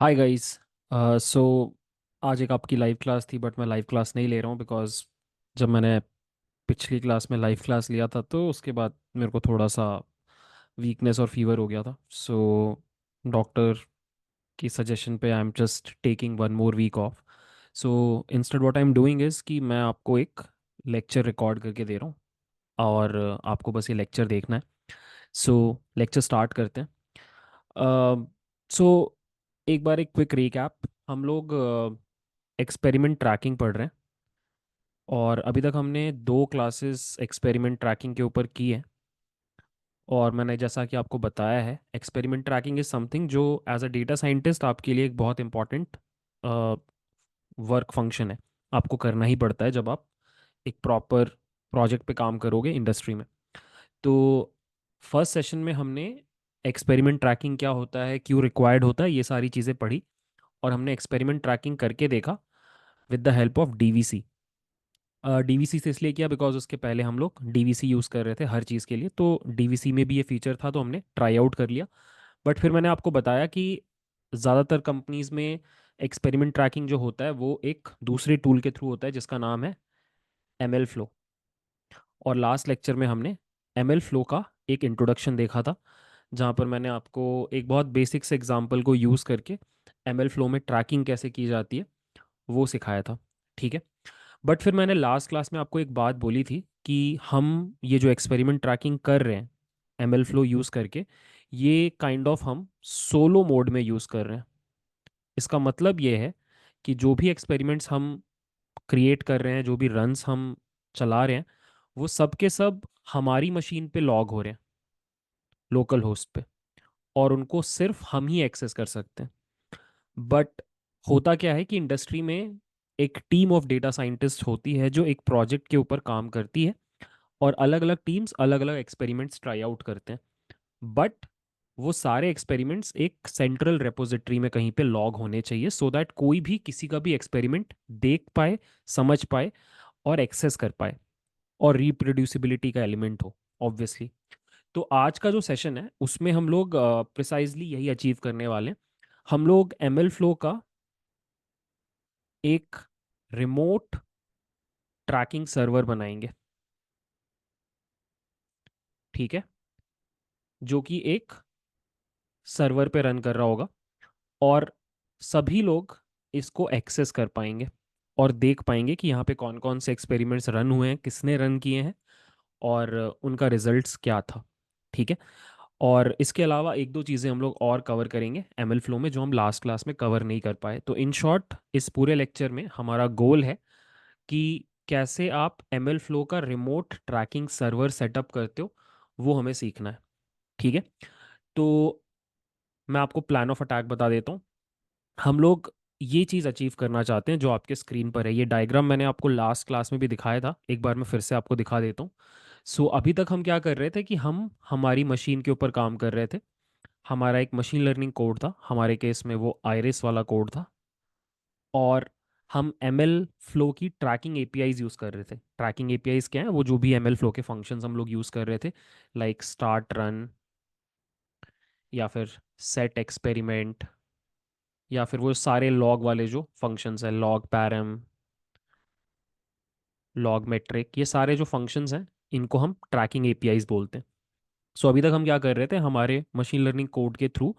Hi guys. सो आज एक आपकी लाइव क्लास थी बट मैं लाइव क्लास नहीं ले रहा हूँ बिकॉज जब मैंने पिछली क्लास में लाइव क्लास लिया था तो उसके बाद मेरे को थोड़ा सा वीकनेस और फीवर हो गया था। सो डॉक्टर की सजेशन पे I am just taking one more week off. So instead what I am doing is कि मैं आपको एक लेक्चर रिकॉर्ड करके दे रहा हूँ और आपको बस ये लेक्चर देखना है। सो लेक्चर स्टार्ट करते हैं। सो एक बार एक क्विक रिकैप। हम लोग एक्सपेरिमेंट ट्रैकिंग पढ़ रहे हैं और अभी तक हमने दो क्लासेस एक्सपेरिमेंट ट्रैकिंग के ऊपर की है। और मैंने जैसा कि आपको बताया है एक्सपेरिमेंट ट्रैकिंग इज़ समथिंग जो एज अ डेटा साइंटिस्ट आपके लिए एक बहुत इंपॉर्टेंट वर्क फंक्शन है। आपको करना ही पड़ता है जब आप एक प्रॉपर प्रोजेक्ट पे काम करोगे इंडस्ट्री में। तो फर्स्ट सेशन में हमने एक्सपेरिमेंट ट्रैकिंग क्या होता है, क्यों रिक्वायर्ड होता है, ये सारी चीज़ें पढ़ी। और हमने एक्सपेरिमेंट ट्रैकिंग करके देखा with the help of DVC. DVC से इसलिए किया बिकॉज उसके पहले हम लोग डीवीसी यूज़ कर रहे थे हर चीज़ के लिए, तो डीवीसी में भी ये फीचर था तो हमने ट्राई आउट कर लिया। बट फिर मैंने आपको बताया कि ज़्यादातर कंपनीज में एक्सपेरिमेंट ट्रैकिंग जो होता है वो एक दूसरे टूल के थ्रू होता है जिसका नाम है एम एल फ्लो। और लास्ट लेक्चर में हमने एम एल फ्लो का एक इंट्रोडक्शन देखा था जहाँ पर मैंने आपको एक बहुत बेसिक से एग्जांपल को यूज़ करके एम एल फ्लो में ट्रैकिंग कैसे की जाती है वो सिखाया था। ठीक है। बट फिर मैंने लास्ट क्लास में आपको एक बात बोली थी कि हम ये जो एक्सपेरिमेंट ट्रैकिंग कर रहे हैं एम एल फ्लो यूज़ करके, ये काइंड ऑफ हम सोलो मोड में यूज़ कर रहे हैं। इसका मतलब ये है कि जो भी एक्सपेरिमेंट्स हम क्रिएट कर रहे हैं, जो भी रन्स हम चला रहे हैं, वो सब के सब हमारी मशीन पे लॉग हो रहे हैं, लोकल होस्ट पे। और उनको सिर्फ हम ही एक्सेस कर सकते हैं। बट होता क्या है कि इंडस्ट्री में एक टीम ऑफ डेटा साइंटिस्ट होती है जो एक प्रोजेक्ट के ऊपर काम करती है और अलग अलग टीम्स अलग अलग एक्सपेरिमेंट्स ट्राई आउट करते हैं। बट वो सारे एक्सपेरिमेंट्स एक सेंट्रल रेपोजिटरी में कहीं पे लॉग होने चाहिए सो दैट कोई भी किसी का भी एक्सपेरिमेंट देख पाए, समझ पाए और एक्सेस कर पाए, और रिप्रोड्यूसिबिलिटी का एलिमेंट हो ऑब्वियसली। तो आज का जो सेशन है उसमें हम लोग प्रिसाइजली यही अचीव करने वाले हैं। हम लोग एम एल फ्लो का एक रिमोट ट्रैकिंग सर्वर बनाएंगे। ठीक है। जो कि एक सर्वर पे रन कर रहा होगा और सभी लोग इसको एक्सेस कर पाएंगे और देख पाएंगे कि यहाँ पे कौन कौन से एक्सपेरिमेंट्स रन हुए हैं, किसने रन किए हैं और उनका रिजल्ट्स क्या था। ठीक है। और इसके अलावा एक दो चीज़ें हम लोग और कवर करेंगे एम एल फ्लो में जो हम लास्ट क्लास में कवर नहीं कर पाए। तो इन शॉर्ट इस पूरे लेक्चर में हमारा गोल है कि कैसे आप एम एल फ्लो का रिमोट ट्रैकिंग सर्वर सेटअप करते हो, वो हमें सीखना है। ठीक है। तो मैं आपको प्लान ऑफ अटैक बता देता हूँ। हम लोग ये चीज़ अचीव करना चाहते हैं जो आपके स्क्रीन पर है। ये डायग्राम मैंने आपको लास्ट क्लास में भी दिखाया था, एक बार मैं फिर से आपको दिखा देता हूँ। सो अभी तक हम क्या कर रहे थे कि हम हमारी मशीन के ऊपर काम कर रहे थे। हमारा एक मशीन लर्निंग कोड था, हमारे केस में वो आयरिस वाला कोड था। और हम एम एल फ्लो की ट्रैकिंग एपीआईज यूज़ कर रहे थे। ट्रैकिंग एपीआईज क्या है, वो जो भी एम एल फ्लो के फंक्शंस हम लोग यूज़ कर रहे थे, लाइक स्टार्ट रन या फिर सेट एक्सपेरिमेंट या फिर वो सारे लॉग वाले जो फंक्शंस हैं, लॉग पैरम, लॉग मेट्रिक, ये सारे जो फंक्शंस हैं इनको हम ट्रैकिंग एपीआईज बोलते हैं। सो अभी तक हम क्या कर रहे थे, हमारे मशीन लर्निंग कोड के थ्रू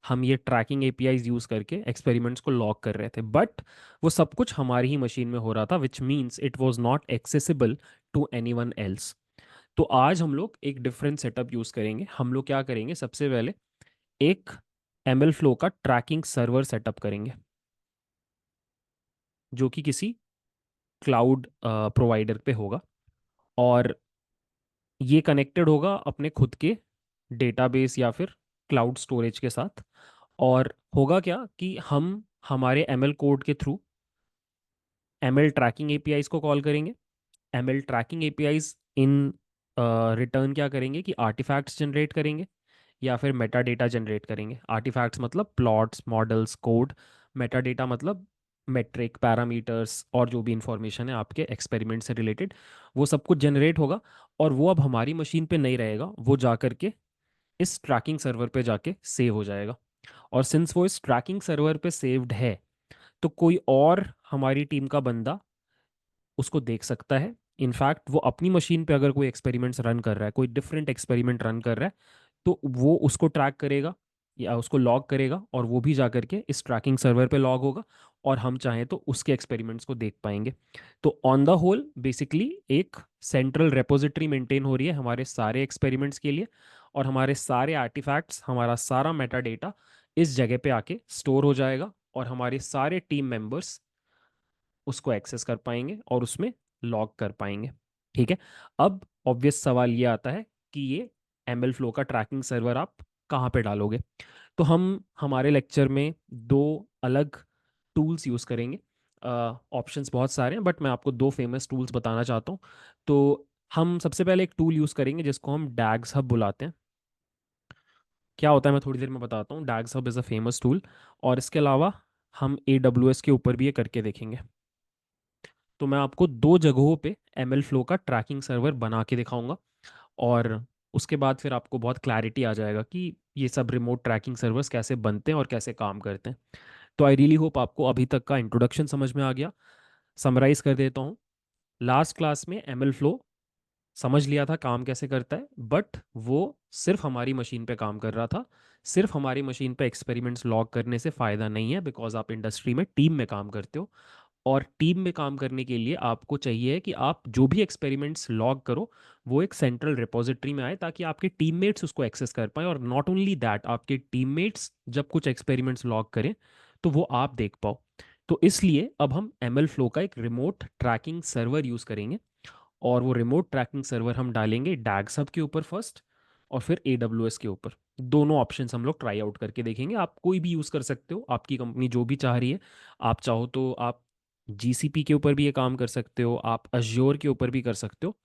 हम ये ट्रैकिंग एपीआईज यूज़ करके एक्सपेरिमेंट्स को लॉग कर रहे थे। बट वो सब कुछ हमारी ही मशीन में हो रहा था, which means it was not accessible to anyone else. तो आज हम लोग एक डिफरेंट सेटअप यूज़ करेंगे। हम लोग क्या करेंगे, सबसे पहले एक एम एल फ्लो का ट्रैकिंग सर्वर सेटअप करेंगे जो कि किसी क्लाउड प्रोवाइडर पे होगा। और ये कनेक्टेड होगा अपने खुद के डेटाबेस या फिर क्लाउड स्टोरेज के साथ। और होगा क्या कि हम हमारे एम एल कोड के through M L tracking APIs को कॉल करेंगे। M L tracking APIs in return क्या करेंगे कि आर्टिफैक्ट्स जनरेट करेंगे या फिर मेटा डेटा जनरेट करेंगे। आर्टिफैक्ट्स मतलब plots, models, code. Metadata मतलब मेट्रिक, पैरामीटर्स और जो भी इंफॉर्मेशन है आपके एक्सपेरिमेंट से रिलेटेड, वो सब कुछ जनरेट होगा। और वो अब हमारी मशीन पे नहीं रहेगा, वो जा करके इस ट्रैकिंग सर्वर पे जाके सेव हो जाएगा। और सिंस वो इस ट्रैकिंग सर्वर पे सेव्ड है, तो कोई और हमारी टीम का बंदा उसको देख सकता है। इनफैक्ट वो अपनी मशीन पे अगर कोई एक्सपेरिमेंट्स रन कर रहा है, कोई डिफरेंट एक्सपेरिमेंट रन कर रहा है, तो वो उसको ट्रैक करेगा या उसको लॉग करेगा, और वो भी जा करके इस ट्रैकिंग सर्वर पे लॉग होगा, और हम चाहें तो उसके एक्सपेरिमेंट्स को देख पाएंगे। तो ऑन द होल बेसिकली एक सेंट्रल रेपोजिटरी मेंटेन हो रही है हमारे सारे एक्सपेरिमेंट्स के लिए, और हमारे सारे आर्टिफैक्ट्स, हमारा सारा मेटा डेटा इस जगह पे आके स्टोर हो जाएगा, और हमारे सारे टीम मेंबर्स उसको एक्सेस कर पाएंगे और उसमें लॉग कर पाएंगे। ठीक है। अब ऑब्वियस सवाल ये आता है कि ये एम एल फ्लो का ट्रैकिंग सर्वर आप कहाँ पे डालोगे। तो हम हमारे लेक्चर में दो अलग टूल्स यूज़ करेंगे। ऑप्शंस बहुत सारे हैं, बट मैं आपको दो फेमस टूल्स बताना चाहता हूँ। तो हम सबसे पहले एक टूल यूज़ करेंगे जिसको हम डैग्स हब बुलाते हैं। क्या होता है मैं थोड़ी देर में बताता हूँ। DagsHub is a famous tool, और इसके अलावा हम AWS के ऊपर भी ये करके देखेंगे। तो मैं आपको दो जगहों पे एम एल फ्लो का ट्रैकिंग सर्वर बना के दिखाऊंगा, और उसके बाद फिर आपको बहुत क्लैरिटी आ जाएगा कि ये सब रिमोट ट्रैकिंग सर्वर्स कैसे बनते हैं और कैसे काम करते हैं। तो आई रियली होप आपको अभी तक का इंट्रोडक्शन समझ में आ गया। समराइज कर देता हूँ। लास्ट क्लास में एम एल फ्लो समझ लिया था काम कैसे करता है, बट वो सिर्फ हमारी मशीन पे काम कर रहा था। सिर्फ हमारी मशीन पे एक्सपेरिमेंट्स लॉग करने से फ़ायदा नहीं है, बिकॉज आप इंडस्ट्री में टीम में काम करते हो, और टीम में काम करने के लिए आपको चाहिए कि आप जो भी एक्सपेरिमेंट्स लॉग करो वो एक सेंट्रल रिपोजिटरी में आए, ताकि आपके टीममेट्स उसको एक्सेस कर पाए, और नॉट ओनली दैट, आपके टीममेट्स जब कुछ एक्सपेरिमेंट्स लॉग करें तो वो आप देख पाओ। तो इसलिए अब हम एम एल फ्लो का एक रिमोट ट्रैकिंग सर्वर यूज़ करेंगे, और वो रिमोट ट्रैकिंग सर्वर हम डालेंगे डैग्स हब के ऊपर फर्स्ट, और फिर AWS के ऊपर। दोनों ऑप्शंस हम लोग ट्राई आउट करके देखेंगे। आप कोई भी यूज़ कर सकते हो, आपकी कंपनी जो भी चाह रही है। आप चाहो तो आप GCP के ऊपर भी ये काम कर सकते हो, आप अज्योर के ऊपर भी कर सकते हो।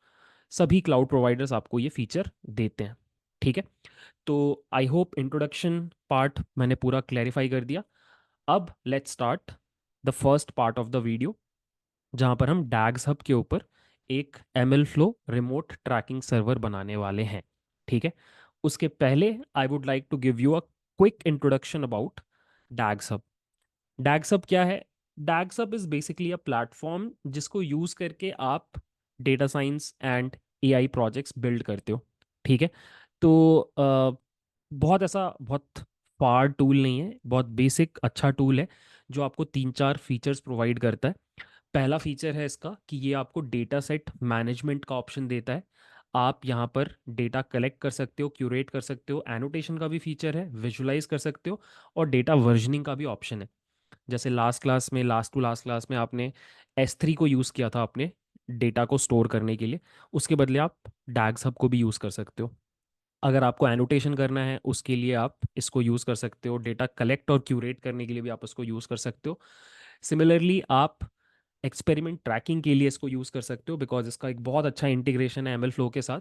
सभी क्लाउड प्रोवाइडर्स आपको ये फीचर देते हैं। ठीक है। तो आई होप इंट्रोडक्शन पार्ट मैंने पूरा क्लैरिफाई कर दिया। अब let's start the first part of the video, जहाँ पर हम डैग्स हब के ऊपर एक ML flow remote tracking server बनाने वाले हैं। ठीक है। उसके पहले I would like to give you a quick introduction about DagsHub. DagsHub क्या है? DagsHub is basically a platform जिसको यूज करके आप data science and AI projects build करते हो। ठीक है। तो बहुत ऐसा बहुत फार टूल नहीं है, बहुत बेसिक अच्छा टूल है, जो आपको तीन चार फीचर्स प्रोवाइड करता है। पहला फीचर है इसका कि ये आपको डेटा सेट मैनेजमेंट का ऑप्शन देता है। आप यहाँ पर डेटा कलेक्ट कर सकते हो, क्यूरेट कर सकते हो, एनोटेशन का भी फीचर है, विजुलाइज कर सकते हो, और डेटा वर्जनिंग का भी ऑप्शन है। जैसे लास्ट टू लास्ट क्लास में आपने S3 को यूज़ किया था अपने डेटा को स्टोर करने के लिए, उसके बदले आप डैग्स हब को भी यूज़ कर सकते हो। अगर आपको एनोटेशन करना है उसके लिए आप इसको यूज़ कर सकते हो, डेटा कलेक्ट और क्यूरेट करने के लिए भी आप इसको यूज़ कर सकते हो। सिमिलरली आप एक्सपेरिमेंट ट्रैकिंग के लिए इसको यूज़ कर सकते हो, बिकॉज इसका एक बहुत अच्छा इंटीग्रेशन है ML फ्लो के साथ,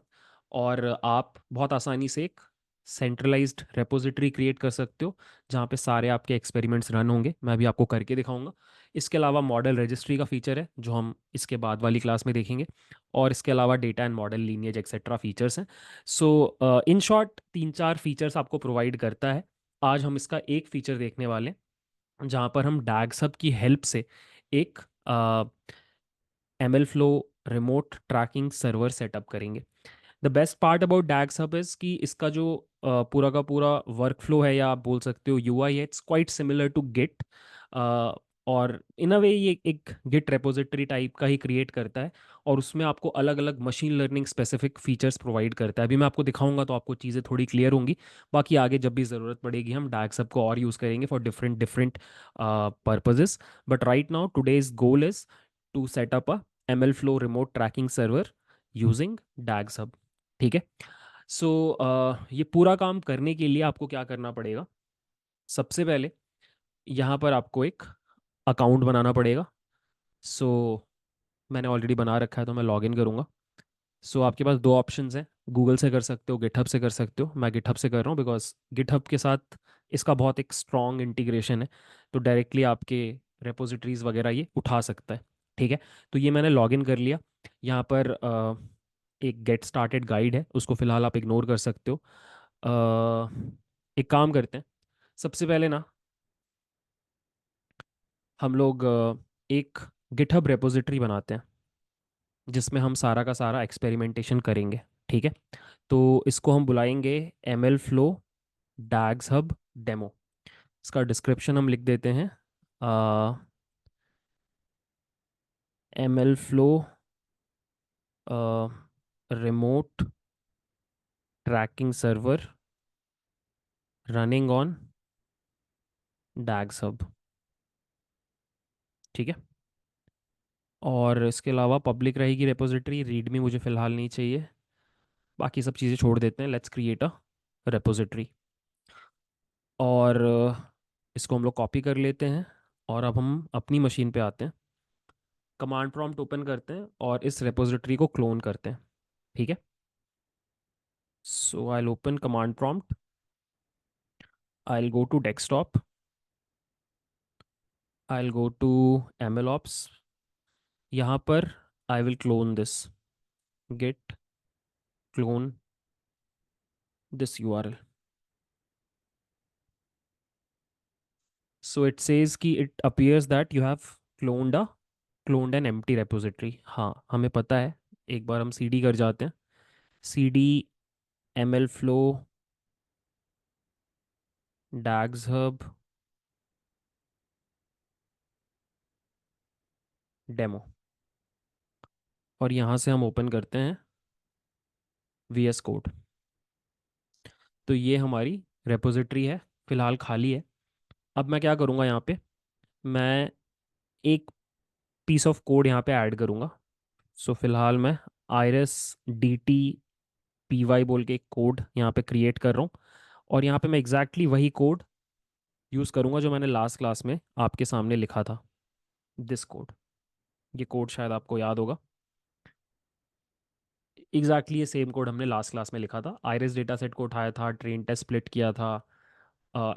और आप बहुत आसानी से एक सेंट्रलाइज्ड रेपोजिटरी क्रिएट कर सकते हो जहाँ पे सारे आपके एक्सपेरिमेंट्स रन होंगे। मैं भी आपको करके दिखाऊंगा। इसके अलावा मॉडल रजिस्ट्री का फीचर है जो हम इसके बाद वाली क्लास में देखेंगे, और इसके अलावा data and model lineage etcetera features हैं। सो इन शॉर्ट तीन चार फीचर्स आपको प्रोवाइड करता है। आज हम इसका एक फीचर देखने वाले हैं जहाँ पर हम डैगसब की हेल्प से एक ML flow remote tracking server setup करेंगे। The best part about DagsHub is कि इसका जो पूरा का पूरा वर्क फ्लो है, या आप बोल सकते हो UI है, it's quite similar to Git. और इन अ वे ये एक गिट रेपोजिटरी टाइप का ही क्रिएट करता है, और उसमें आपको अलग अलग machine learning specific features provide करता है। अभी मैं आपको दिखाऊंगा तो आपको चीज़ें थोड़ी क्लियर होंगी। बाकी आगे जब भी ज़रूरत पड़ेगी हम डैगसब को और यूज़ करेंगे for different different purposes. But right now today's goal is to set up a ML flow remote tracking server using DagsHub. ठीक है। सो ये पूरा काम करने के लिए आपको क्या करना पड़ेगा? सबसे पहले यहाँ पर आपको एक अकाउंट बनाना पड़ेगा। सो मैंने ऑलरेडी बना रखा है तो मैं लॉगिन करूँगा। सो आपके पास दो ऑप्शंस हैं, गूगल से कर सकते हो, गिटहब से कर सकते हो। मैं गिटहब से कर रहा हूँ बिकॉज गिटहब के साथ इसका बहुत एक स्ट्रॉन्ग इंटीग्रेशन है, तो डायरेक्टली आपके रेपोजिटरीज वगैरह ये उठा सकता है। ठीक है। तो ये मैंने लॉगिन कर लिया। यहाँ पर एक गेट स्टार्टेड गाइड है, उसको फिलहाल आप इग्नोर कर सकते हो। एक काम करते हैं, सबसे पहले ना हम लोग एक गिटहब रेपोजिटरी बनाते हैं जिसमें हम सारा का सारा एक्सपेरिमेंटेशन करेंगे। ठीक है। तो इसको हम बुलाएंगे M L flow DagsHub demo. इसका डिस्क्रिप्शन हम लिख देते हैं, M L flow remote tracking server running on DagsHub. ठीक है। और इसके अलावा पब्लिक रहेगी रेपोजिटरी, रीडमी मुझे फ़िलहाल नहीं चाहिए, बाकी सब चीज़ें छोड़ देते हैं। Let's create a repository. और इसको हम लोग कॉपी कर लेते हैं। और अब हम अपनी मशीन पे आते हैं, कमांड प्रॉम्प्ट ओपन करते हैं और इस रेपोजिटरी को क्लोन करते हैं। ठीक है। So I open command prompt, I go to desktop, I go to M L ops. यहाँ पर I will clone this, git clone this URL। So it says कि it appears that you have cloned an empty repository. हाँ, हमें पता है। एक बार हम cd कर जाते हैं, cd ml flow dags hub demo, और यहाँ से हम ओपन करते हैं VS कोड। तो ये हमारी रेपोजिटरी है, फिलहाल खाली है। अब मैं क्या करूँगा, यहाँ पे मैं एक पीस ऑफ कोड यहाँ पे ऐड करूँगा। सो फिलहाल मैं iris DT py बोल के एक कोड यहाँ पे क्रिएट कर रहा हूँ। और यहाँ पे मैं एग्जैक्टली वही कोड यूज़ करूँगा जो मैंने लास्ट क्लास में आपके सामने लिखा था, दिस कोड। ये कोड शायद आपको याद होगा। एग्जैक्टली ये सेम कोड हमने लास्ट क्लास में लिखा था। आइरिस डेटा सेट को उठाया था, ट्रेन टेस्ट स्प्लिट किया था,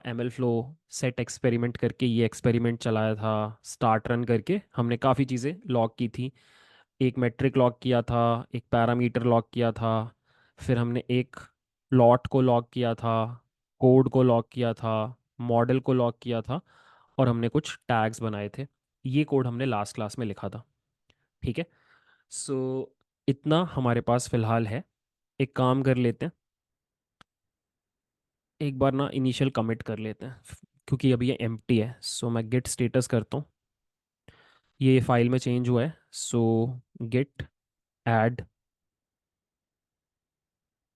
M L flow set experiment करके ये एक्सपेरिमेंट चलाया था, स्टार्ट रन करके हमने काफ़ी चीज़ें लॉग की थी। एक मेट्रिक लॉग किया था, एक पैरामीटर लॉग किया था, फिर हमने एक प्लॉट को लॉग किया था, कोड को लॉग किया था, मॉडल को लॉग किया था, और हमने कुछ टैग्स बनाए थे। ये कोड हमने लास्ट क्लास में लिखा था। ठीक है। सो इतना हमारे पास फ़िलहाल है। एक काम कर लेते हैं, एक बार ना इनिशियल कमिट कर लेते हैं, क्योंकि अभी ये एम्प्टी है। सो मैं गिट स्टेटस करता हूँ, ये फाइल में चेंज हुआ है। So git add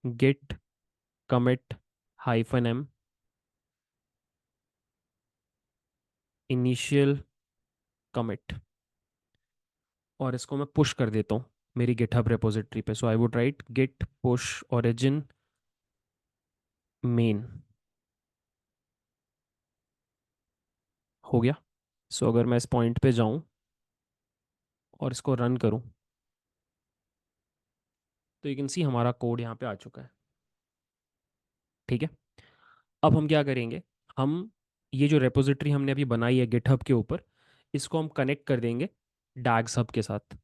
git commit -m initial commit, और इसको मैं पुश कर देता हूँ मेरी गिटहब रेपोजिटरी पे। So I would write git push origin main. हो गया। सो अगर मैं इस पॉइंट पे जाऊँ और इसको रन करूँ, तो यू कैन सी हमारा कोड यहाँ पे आ चुका है। ठीक है। अब हम क्या करेंगे, हम ये जो रेपोजिटरी हमने अभी बनाई है गिटहब के ऊपर, इसको हम कनेक्ट कर देंगे डैग्स हब के साथ।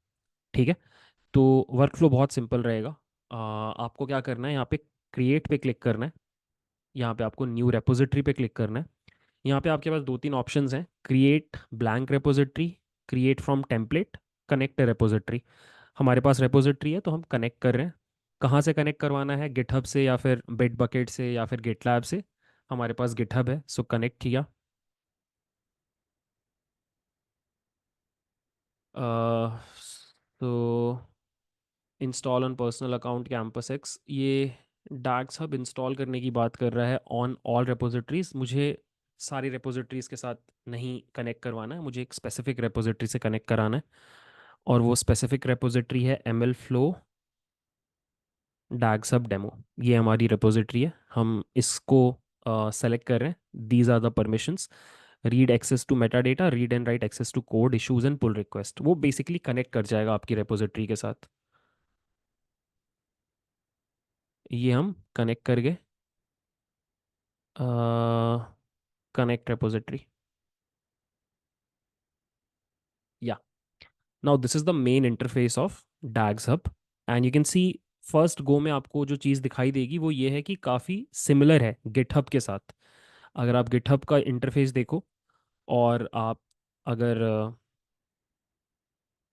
ठीक है। तो वर्क फ्लो बहुत सिंपल रहेगा। आपको क्या करना है, यहाँ पे क्रिएट पे क्लिक करना है, यहाँ पे आपको न्यू रेपोजिटरी पे क्लिक करना है। यहाँ पे आपके पास दो तीन ऑप्शंस हैं, create blank repository, create from template, connect repository. हमारे पास रेपोजिटरी है तो हम कनेक्ट कर रहे हैं। कहाँ से कनेक्ट करवाना है, गिटहब से या फिर बिट बकेट से या फिर गिटलैब से? हमारे पास गिटहब है, सो कनेक्ट किया। तो install on personal account campus x, ये डार्क हब इंस्टॉल करने की बात कर रहा है ऑन ऑल रेपोजिटरीज। मुझे सारी रेपोजिटरीज के साथ नहीं कनेक्ट करवाना है, मुझे एक स्पेसिफिक रेपोजिटरी से कनेक्ट कराना है। और वो स्पेसिफिक रेपोजिटरी है M L flow डैग hub demo. ये हमारी रेपोजिटरी है, हम इसको सेलेक्ट कर रहे हैं। These are the permissions: read access to metadata, read and write access to code issues and pull request. वो बेसिकली कनेक्ट कर जाएगा आपकी रेपोजिटरी के साथ। ये हम कनेक्ट कर गए, connect repository. Yeah. Now this is the main interface of DAGs Hub, and you can see first go में आपको जो चीज़ दिखाई देगी वो ये है कि काफ़ी सिमिलर है गिटहब के साथ। अगर आप गिटहब का इंटरफेस देखो, और आप अगर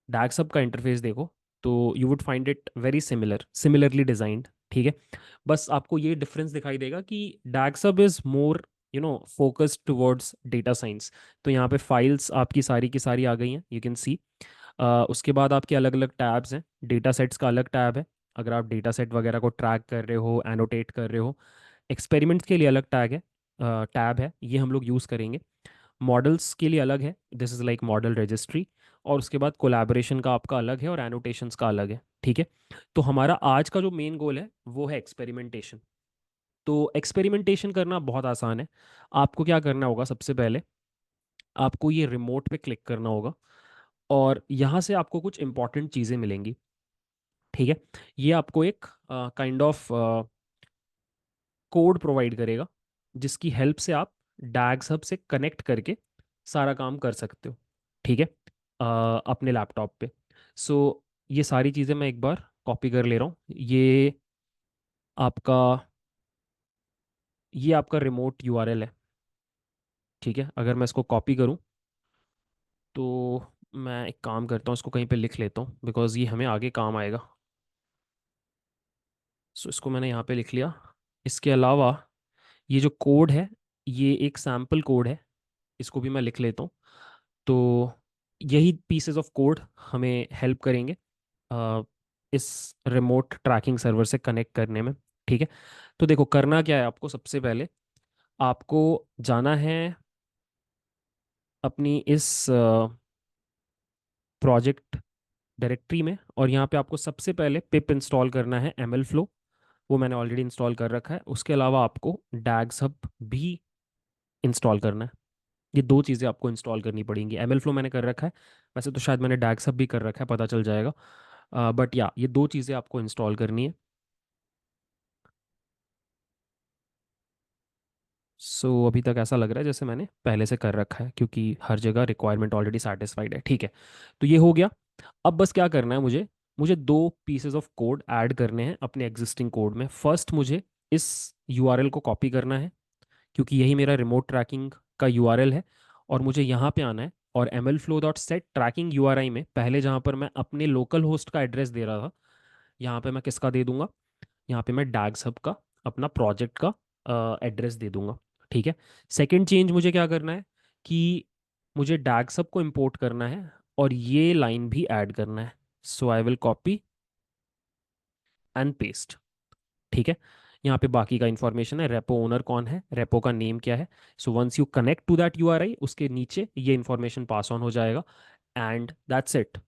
डैगसब का इंटरफेस देखो, तो you would find it very similarly designed. ठीक है। बस आपको ये डिफरेंस दिखाई देगा कि DagsHub is more focused towards data science. तो यहाँ पे फाइल्स आपकी सारी की सारी आ गई हैं, यू कैन सी। उसके बाद आपके अलग अलग टैब्स हैं। डेटा सेट्स का अलग टैब है, अगर आप डेटा सेट वगैरह को ट्रैक कर रहे हो, एनोटेट कर रहे हो। एक्सपेरिमेंट्स के लिए अलग टैग है, टैब है, ये हम लोग यूज़ करेंगे। मॉडल्स के लिए अलग है, this is like model registry. और उसके बाद कोलैबोरेशन का आपका अलग है, और एनोटेशंस का अलग है। ठीक है। तो हमारा आज का जो मेन गोल है वो है एक्सपेरिमेंटेशन। तो एक्सपेरिमेंटेशन करना बहुत आसान है। आपको क्या करना होगा, सबसे पहले आपको ये रिमोट पे क्लिक करना होगा, और यहाँ से आपको कुछ इंपॉर्टेंट चीज़ें मिलेंगी। ठीक है। ये आपको एक काइंड ऑफ कोड प्रोवाइड करेगा, जिसकी हेल्प से आप डैग्स हब से कनेक्ट करके सारा काम कर सकते हो। ठीक है। अपने लैपटॉप पे। सो ये सारी चीज़ें मैं एक बार कॉपी कर ले रहा हूँ। आपका ये आपका रिमोट यूआरएल है। ठीक है। अगर मैं इसको कॉपी करूँ, तो मैं एक काम करता हूँ, इसको कहीं पे लिख लेता हूँ, बिकॉज़ ये हमें आगे काम आएगा। सो इसको मैंने यहाँ पे लिख लिया। इसके अलावा ये जो कोड है, ये एक सैम्पल कोड है, इसको भी मैं लिख लेता हूँ। तो यही पीसेस ऑफ कोड हमें हेल्प करेंगे अ, इस रिमोट ट्रैकिंग सर्वर से कनेक्ट करने में। ठीक है। तो देखो, करना क्या है आपको, सबसे पहले आपको जाना है अपनी इस प्रोजेक्ट डायरेक्टरी में, और यहाँ पे आपको सबसे पहले पिप इंस्टॉल करना है, एम एल फ्लो। वो मैंने ऑलरेडी इंस्टॉल कर रखा है। उसके अलावा आपको डैग्स हब भी इंस्टॉल करना है। ये दो चीज़ें आपको इंस्टॉल करनी पड़ेंगी। एम एल फ्लो मैंने कर रखा है, वैसे तो शायद मैंने डैग सब भी कर रखा है, पता चल जाएगा। बट या ये दो चीज़ें आपको इंस्टॉल करनी है। सो अभी तक ऐसा लग रहा है जैसे मैंने पहले से कर रखा है, क्योंकि हर जगह रिक्वायरमेंट ऑलरेडी सेटिस्फाइड है। ठीक है। तो ये हो गया। अब बस क्या करना है, मुझे मुझे दो पीसेस ऑफ कोड ऐड करने हैं अपने एग्जिस्टिंग कोड में। फर्स्ट, मुझे इस यूआरएल को कॉपी करना है, क्योंकि यही मेरा रिमोट ट्रैकिंग का यूआरएल है। और मुझे यहाँ पे आना है, और M L flow dot set tracking U R I में पहले जहाँ पर मैं अपने लोकल होस्ट का एड्रेस दे रहा था, यहाँ पे मैं किसका दे दूंगा, यहाँ पे मैं डैग्स हब का, अपना प्रोजेक्ट का एड्रेस दे दूंगा। ठीक है। सेकंड चेंज मुझे क्या करना है कि मुझे डैग्स हब को इंपोर्ट करना है, और ये लाइन भी ऐड करना है। So I will copy and paste. ठीक है। यहाँ पे बाकी का इंफॉर्मेशन है, रेपो ओनर कौन है, रेपो का नेम क्या है। So once you connect to that URI, उसके नीचे ये इंफॉर्मेशन पास ऑन हो जाएगा। And that's it.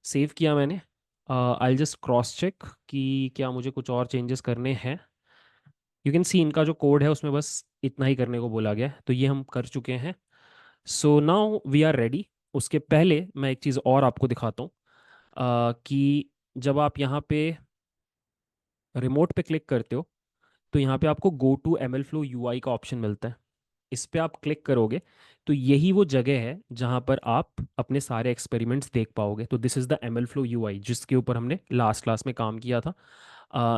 सेव किया मैंने। आई जस्ट क्रॉस चेक कि क्या मुझे कुछ और चेंजेस करने हैं। यू कैन सी इनका जो कोड है उसमें बस इतना ही करने को बोला गया है, तो ये हम कर चुके हैं। So now we are ready. उसके पहले मैं एक चीज़ और आपको दिखाता हूँ, कि जब आप यहाँ पे रिमोट पे क्लिक करते हो, तो यहाँ पे आपको go to M L flow U I का ऑप्शन मिलता है। इस पे आप क्लिक करोगे, तो यही वो जगह है जहाँ पर आप अपने सारे एक्सपेरिमेंट्स देख पाओगे। तो this is the M L flow U I, जिसके ऊपर हमने लास्ट क्लास में काम किया था।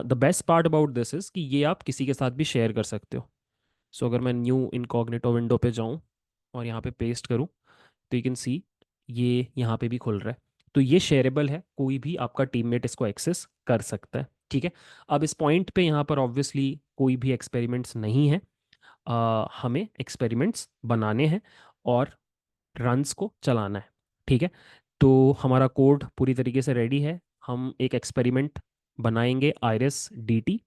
The best part about this is कि ये आप किसी के साथ भी शेयर कर सकते हो। सो अगर मैं न्यू इनकॉग्निटो विंडो पे जाऊँ और यहाँ पे पेस्ट करूँ, तो यू कैन सी ये यहाँ पे भी खुल रहा है। तो ये शेयरेबल है, कोई भी आपका टीममेट इसको एक्सेस कर सकता है। ठीक है। अब इस पॉइंट पे यहाँ पर ऑब्वियसली कोई भी एक्सपेरिमेंट्स नहीं है। हमें एक्सपेरिमेंट्स बनाने हैं और रन्स को चलाना है। ठीक है। तो हमारा कोड पूरी तरीके से रेडी है। हम एक एक्सपेरिमेंट बनाएंगे, आइरिस डी टी।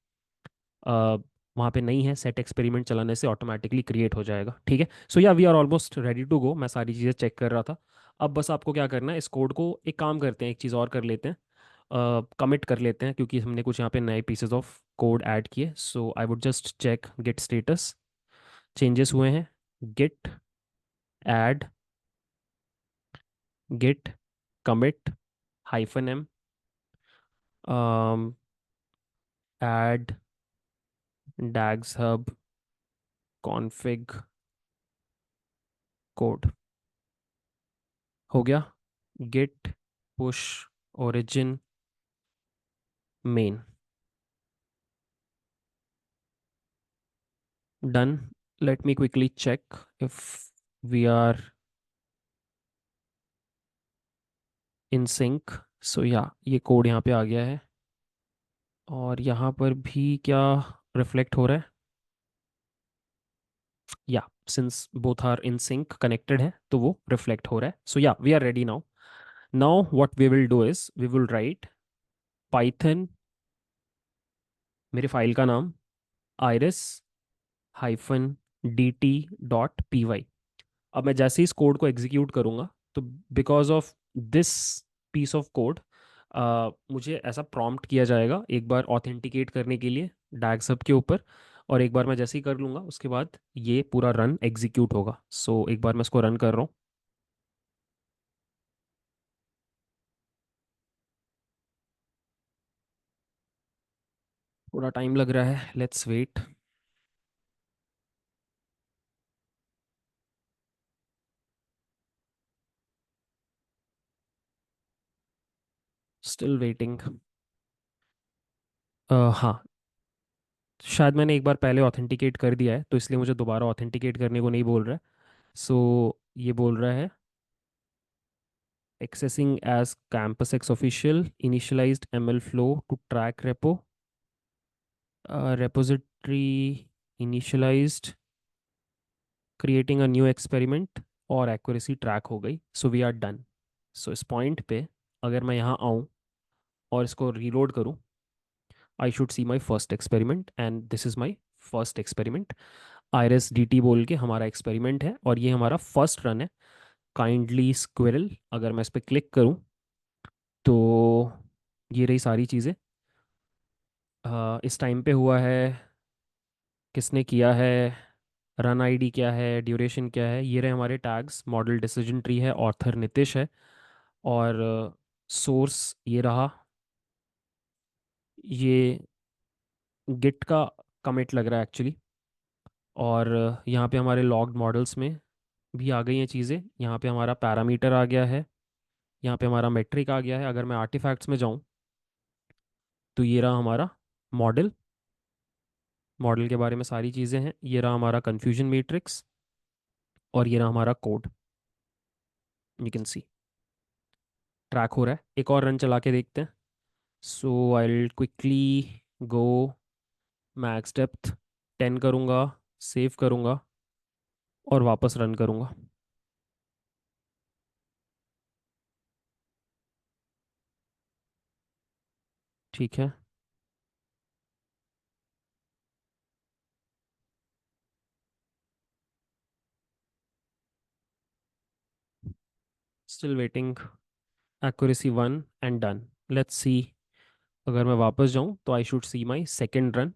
वहाँ पे नहीं है, सेट एक्सपेरिमेंट चलाने से ऑटोमेटिकली क्रिएट हो जाएगा। ठीक है। So yeah we are almost ready to go. मैं सारी चीज़ें चेक कर रहा था। अब बस आपको क्या करना है, इस कोड को एक काम करते हैं, एक चीज़ और कर लेते हैं, कमिट कर लेते हैं, क्योंकि हमने कुछ यहाँ पे नए पीसेस ऑफ कोड ऐड किए। So I would just check git status, changes हुए हैं। Git add git commit -m add DagsHub config code. हो गया। Git push origin main. Done. Let me quickly check if we are in sync. So या ये code यहाँ पे आ गया है, और यहाँ पर भी क्या रिफ्लेक्ट हो रहा है? Yeah since both are in sync connected है तो वो रिफ्लेक्ट हो रहा है. So yeah we are ready now. Now what we will do is we will write Python, मेरे फाइल का नाम iris -dt.py. अब मैं जैसे ही इस कोड को एग्जीक्यूट करूंगा तो because of this piece of code मुझे ऐसा प्रॉम्प्ट किया जाएगा एक बार ऑथेंटिकेट करने के लिए डैग सब के ऊपर, और एक बार मैं जैसे ही कर लूंगा उसके बाद ये पूरा रन एग्जीक्यूट होगा. सो एक बार मैं इसको रन कर रहा हूँ. थोड़ा टाइम लग रहा है, लेट्स वेट. Still waiting. हाँ, शायद मैंने एक बार पहले ऑथेंटिकेट कर दिया है तो इसलिए मुझे दोबारा ऑथेंटिकेट करने को नहीं बोल रहा है. सो ये बोल रहा है accessing as campus x official initialized ml flow to track repo, repository initialized, creating a new experiment, और accuracy track हो गई. So we are done. So इस पॉइंट पे अगर मैं यहाँ आऊँ और इसको रीलोड करूँ, I should see my first experiment, and this is my first experiment. Iris D T बोल के हमारा एक्सपेरिमेंट है और ये हमारा फर्स्ट रन है. काइंडली स्क्विरल, अगर मैं इस पर क्लिक करूँ तो ये रही सारी चीज़ें. इस टाइम पे हुआ है, किसने किया है, रन आईडी क्या है, ड्यूरेशन क्या है, ये रहे हमारे टैग्स. मॉडल डिसीजन ट्री है, ऑथर नितिश है, और सोर्स ये रहा. ये गिट का कमिट लग रहा है एक्चुअली. और यहाँ पे हमारे लॉग्ड मॉडल्स में भी आ गई हैं चीज़ें. यहाँ पे हमारा पैरामीटर आ गया है, यहाँ पे हमारा मेट्रिक आ गया है. अगर मैं आर्टिफैक्ट्स में जाऊँ तो ये रहा हमारा मॉडल. मॉडल के बारे में सारी चीज़ें हैं. ये रहा हमारा कन्फ्यूजन मैट्रिक्स, और ये रहा हमारा code. You can C track हो रहा है. एक और रन चला के देखते हैं. So I quickly go max depth 10 करूँगा, सेव करूँगा और वापस रन करूँगा. ठीक है. Still waiting. Accuracy 1 and done. Let's see. अगर मैं वापस जाऊँ तो आई should see my second run,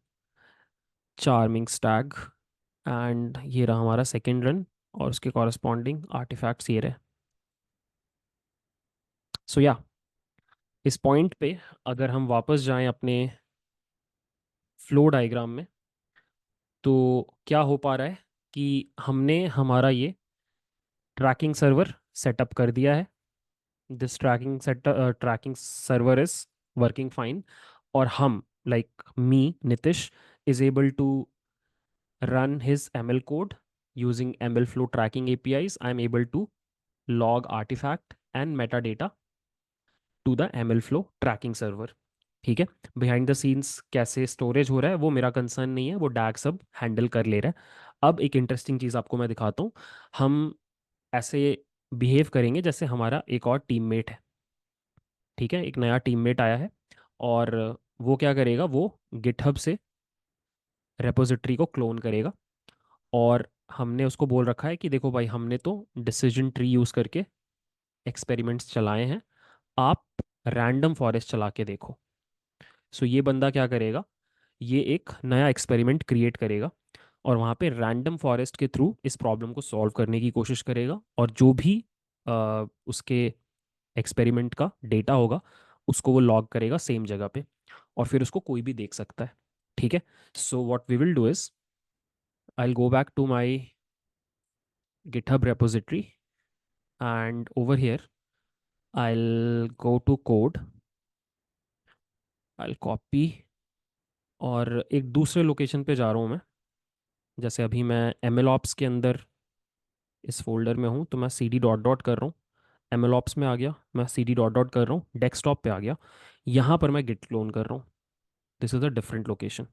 charming Stag, and ये रहा हमारा सेकेंड रन और उसके कॉरस्पॉन्डिंग आर्टिफैक्ट्स ये रहे. सो या इस पॉइंट पे अगर हम वापस जाएं अपने फ्लो डायग्राम में तो क्या हो पा रहा है कि हमने हमारा ये ट्रैकिंग सर्वर सेटअप कर दिया है. This tracking server is working fine. और हम, like me Nitish, is able to run his ML code using ML flow tracking APIs. I am able to log artifact and metadata to the ML flow tracking server. ठीक है. Behind the scenes कैसे storage हो रहा है वो मेरा concern नहीं है, वो डैग सब हैंडल कर ले रहा है. अब एक इंटरेस्टिंग चीज़ आपको मैं दिखाता हूँ. हम ऐसे बिहेव करेंगे जैसे हमारा एक और टीममेट है. ठीक है, एक नया टीममेट आया है, और वो क्या करेगा, वो गिटहब से रेपोजिटरी को क्लोन करेगा. और हमने उसको बोल रखा है कि देखो भाई, हमने तो डिसीजन ट्री यूज़ करके एक्सपेरिमेंट्स चलाए हैं, आप रैंडम फॉरेस्ट चला के देखो. सो ये बंदा क्या करेगा, ये एक नया एक्सपेरिमेंट क्रिएट करेगा और वहाँ पे रैंडम फॉरेस्ट के थ्रू इस प्रॉब्लम को सॉल्व करने की कोशिश करेगा. और जो भी उसके एक्सपेरिमेंट का डेटा होगा उसको वो लॉग करेगा सेम जगह पे, और फिर उसको कोई भी देख सकता है. ठीक है. So what we will do is I will go back to my GitHub repository, and over here I'll go to code, I'll copy, और एक दूसरे लोकेशन पे जा रहा हूँ मैं जैसे अभी मैं एम एल ऑप्स के अंदर इस फोल्डर में हूँ, तो मैं सी डी डॉट डॉट कर रहा हूँ। एम एल ऑप्स में आ गया, मैं सी डी डॉट डॉट कर रहा हूँ, डेस्कटॉप पे आ गया। यहाँ पर मैं गिट क्लोन कर रहा हूँ। This is a different location.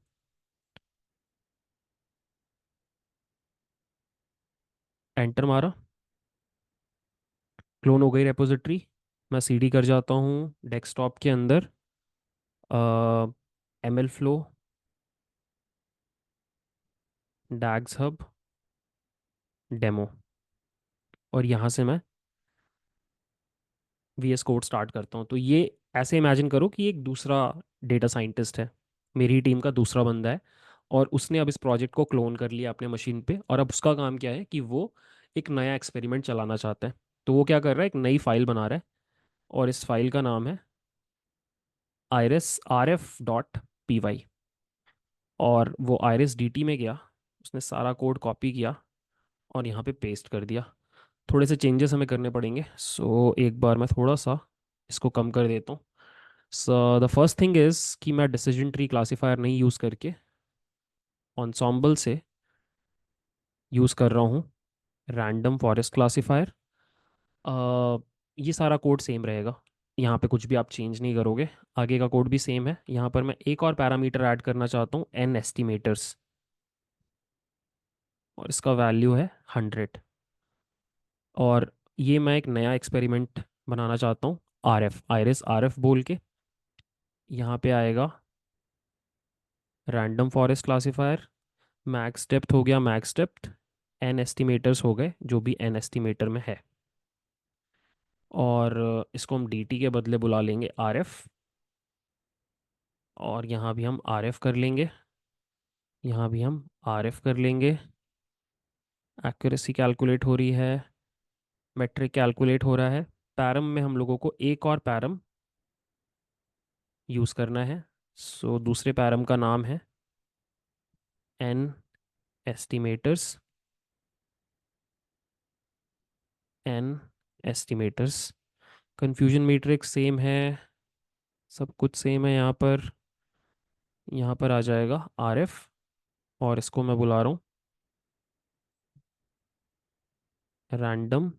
Enter मारा, क्लोन हो गई रेपोजिटरी। मैं सीडी कर जाता हूँ डेस्कटॉप के अंदर, M L flow, DagsHub, demo, और यहाँ से मैं वी एस कोड स्टार्ट करता हूँ। तो ये ऐसे इमेजिन करो कि एक दूसरा डेटा साइंटिस्ट है, मेरी टीम का दूसरा बंदा है, और उसने अब इस प्रोजेक्ट को क्लोन कर लिया अपने मशीन पे, और अब उसका काम क्या है कि वो एक नया एक्सपेरिमेंट चलाना चाहता है। तो वो क्या कर रहा है, एक नई फाइल बना रहा है, और इस फाइल का नाम है iris R F dot P Y. और वो आईरिस डी टी में गया, उसने सारा कोड कॉपी किया और यहाँ पे पेस्ट कर दिया। थोड़े से चेंजेस हमें करने पड़ेंगे, सो एक बार मैं थोड़ा सा इसको कम कर देता हूँ। So the first thing is कि मैं डिसीजन ट्री क्लासीफायर नहीं यूज़ करके ensemble से यूज़ कर रहा हूँ रैंडम फॉरेस्ट क्लासीफायर। ये सारा कोड सेम रहेगा, यहाँ पे कुछ भी आप चेंज नहीं करोगे। आगे का कोड भी सेम है। यहाँ पर मैं एक और पैरामीटर ऐड करना चाहता हूँ, एन एस्टिमेटर्स, और इसका वैल्यू है 100। और ये मैं एक नया एक्सपेरिमेंट बनाना चाहता हूँ, R F iris R F बोल के। यहाँ पे आएगा random forest classifier, max depth हो गया मैक्स डेप्थ, एन एस्टिमेटर्स हो गए जो भी एन एस्टिमेटर में है। और इसको हम डी टी के बदले बुला लेंगे आर एफ, और यहाँ भी हम आर एफ कर लेंगे, यहाँ भी हम आर एफ कर लेंगे। एक्यूरेसी कैलकुलेट हो रही है, मेट्रिक कैलकुलेट हो रहा है। पैरम में हम लोगों को एक और पैरम यूज़ करना है। सो दूसरे पैरम का नाम है N estimators, N estimators. Confusion matrix same है, सब कुछ सेम है यहाँ पर। यहाँ पर आ जाएगा आर एफ, और इसको मैं बुला रहा हूँ रैंडम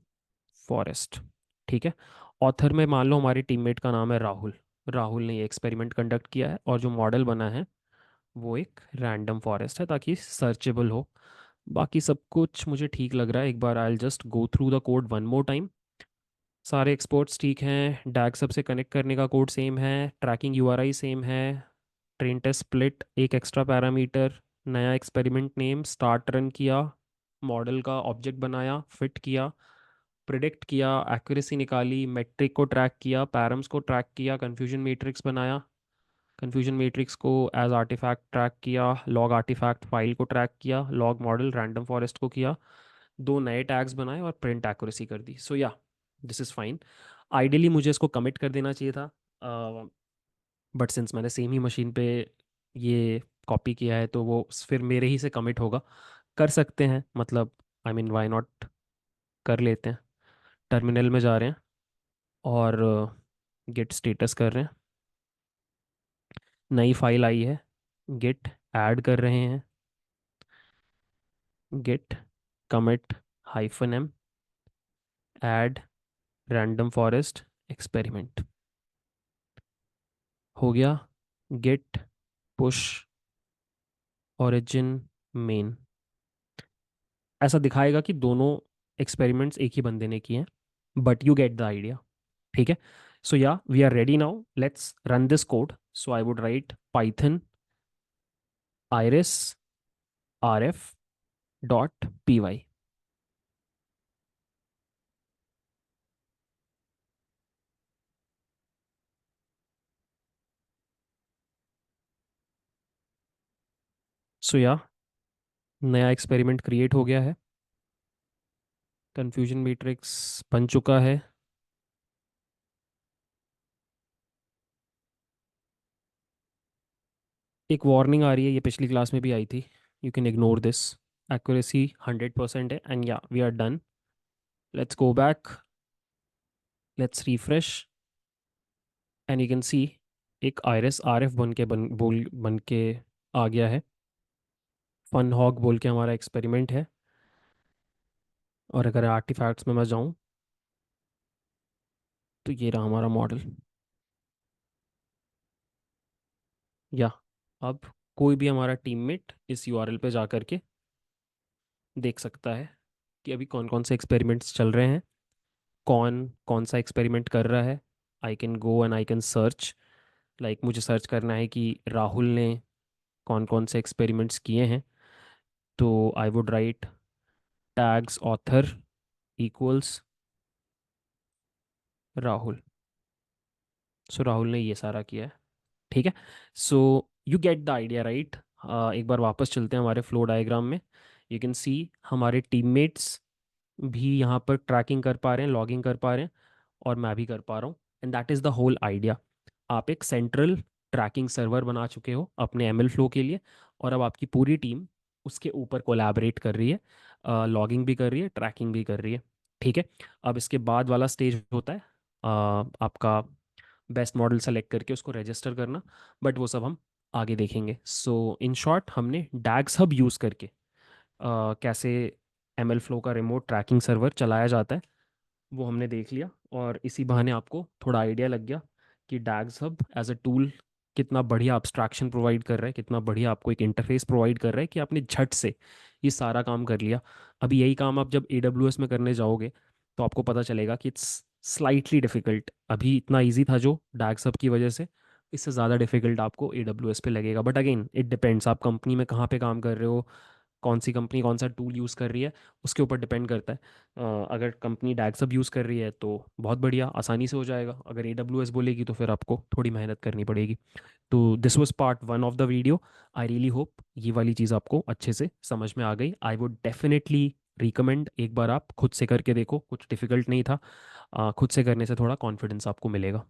फॉरेस्ट। ठीक है। ऑथर में मान लो हमारी टीममेट का नाम है राहुल। राहुल ने ये एक्सपेरिमेंट कंडक्ट किया है, और जो मॉडल बना है वो एक रैंडम फॉरेस्ट है, ताकि सर्चेबल हो। बाकी सब कुछ मुझे ठीक लग रहा है। एक बार I just go through the code one more time. सारे एक्सपोर्ट्स ठीक हैं, डैग सब से कनेक्ट करने का कोड सेम है, ट्रैकिंग यूआरआई सेम है, ट्रेन टेस्ट स्प्लिट एक एक्स्ट्रा पैरामीटर, नया एक्सपेरिमेंट नेम, स्टार्ट रन किया, मॉडल का ऑब्जेक्ट बनाया, फिट किया, प्रिडिक्ट किया, एक्यूरेसी निकाली, मेट्रिक को ट्रैक किया, पैरम्स को ट्रैक किया, कन्फ्यूजन मैट्रिक्स बनाया, कन्फ्यूजन मैट्रिक्स को एज आर्टिफैक्ट ट्रैक किया, लॉग आर्टिफैक्ट फाइल को ट्रैक किया, लॉग मॉडल रैंडम फॉरेस्ट को किया, दो नए टैग्स बनाए, और प्रिंट एक्यूरेसी कर दी। सो या, दिस इज़ फाइन। आइडियली मुझे इसको कमिट कर देना चाहिए था, बट सिंस मैंने सेम ही मशीन पे ये कॉपी किया है, तो वो फिर मेरे ही से कमिट होगा। कर सकते हैं, मतलब आई मीन वाई नॉट, कर लेते हैं। टर्मिनल में जा रहे हैं, और गिट स्टेटस कर रहे हैं। नई फाइल आई है, गिट ऐड कर रहे हैं, git commit hyphen M add random forest experiment. हो गया। Git push origin main. ऐसा दिखाएगा कि दोनों एक्सपेरिमेंट्स एक ही बंदे ने किए हैं, but you get the idea. ठीक है। So yeah, we are ready now, let's run this code. So I would write python iris R F dot P Y. So yeah, नया एक्सपेरिमेंट क्रिएट हो गया है, कन्फ्यूजन मैट्रिक्स बन चुका है। एक वार्निंग आ रही है, ये पिछली क्लास में भी आई थी, you can ignore this. Accuracy 100% है, and yeah we are done. Let's go back, let's refresh, and you can see एक आईरिस आर एफ बन के आ गया है। फन हॉग बोल के हमारा एक्सपेरिमेंट है। और अगर आर्टिफैक्ट्स में मैं जाऊँ तो ये रहा हमारा मॉडल। या अब कोई भी हमारा टीममेट इस यूआरएल पे जा करके देख सकता है कि अभी कौन कौन से एक्सपेरिमेंट्स चल रहे हैं, कौन कौन सा एक्सपेरिमेंट कर रहा है। I can go and I can search. Like मुझे सर्च करना है कि राहुल ने कौन कौन से एक्सपेरिमेंट्स किए हैं, तो I would write tags author equals Rahul. So Rahul ने ये सारा किया है। ठीक है। So you get the idea right. एक बार वापस चलते हैं हमारे फ्लो डायग्राम में। यू कैन सी हमारे टीममेट्स भी यहाँ पर ट्रैकिंग कर पा रहे हैं, लॉगिंग कर पा रहे हैं, और मैं भी कर पा रहा हूँ। And that is the whole idea. आप एक सेंट्रल ट्रैकिंग सर्वर बना चुके हो अपने एमएल फ्लो के लिए, और अब आपकी पूरी टीम उसके ऊपर कोलैबोरेट कर रही है, लॉगिंग भी कर रही है, ट्रैकिंग भी कर रही है। ठीक है। अब इसके बाद वाला स्टेज होता है आपका बेस्ट मॉडल सेलेक्ट करके उसको रजिस्टर करना। बट वो सब हम आगे देखेंगे। सो इन शॉर्ट हमने डैग्स हब यूज़ करके कैसे एम एल फ्लो का रिमोट ट्रैकिंग सर्वर चलाया जाता है वो हमने देख लिया। और इसी बहाने आपको थोड़ा आइडिया लग गया कि डैग्स हब एज अ टूल कितना बढ़िया abstraction प्रोवाइड कर रहा है, कितना बढ़िया आपको एक इंटरफेस प्रोवाइड कर रहा है कि आपने झट से ये सारा काम कर लिया। अभी यही काम आप जब AWS में करने जाओगे तो आपको पता चलेगा कि इट्स स्लाइटली डिफिकल्ट। अभी इतना इजी था जो डैग्स हब की वजह से, इससे ज़्यादा डिफिकल्ट आपको AWS पे लगेगा। बट अगेन इट डिपेंड्स आप कंपनी में कहाँ पे काम कर रहे हो, कौन सी कंपनी कौन सा टूल यूज़ कर रही है, उसके ऊपर डिपेंड करता है। अगर कंपनी डैगसब यूज़ कर रही है तो बहुत बढ़िया, आसानी से हो जाएगा। अगर AWS बोलेगी तो फिर आपको थोड़ी मेहनत करनी पड़ेगी। तो this was part one of the video. I really hope ये वाली चीज़ आपको अच्छे से समझ में आ गई। आई वुड डेफिनेटली रिकमेंड एक बार आप खुद से करके देखो, कुछ डिफिकल्ट नहीं था। खुद से करने से थोड़ा कॉन्फिडेंस आपको मिलेगा।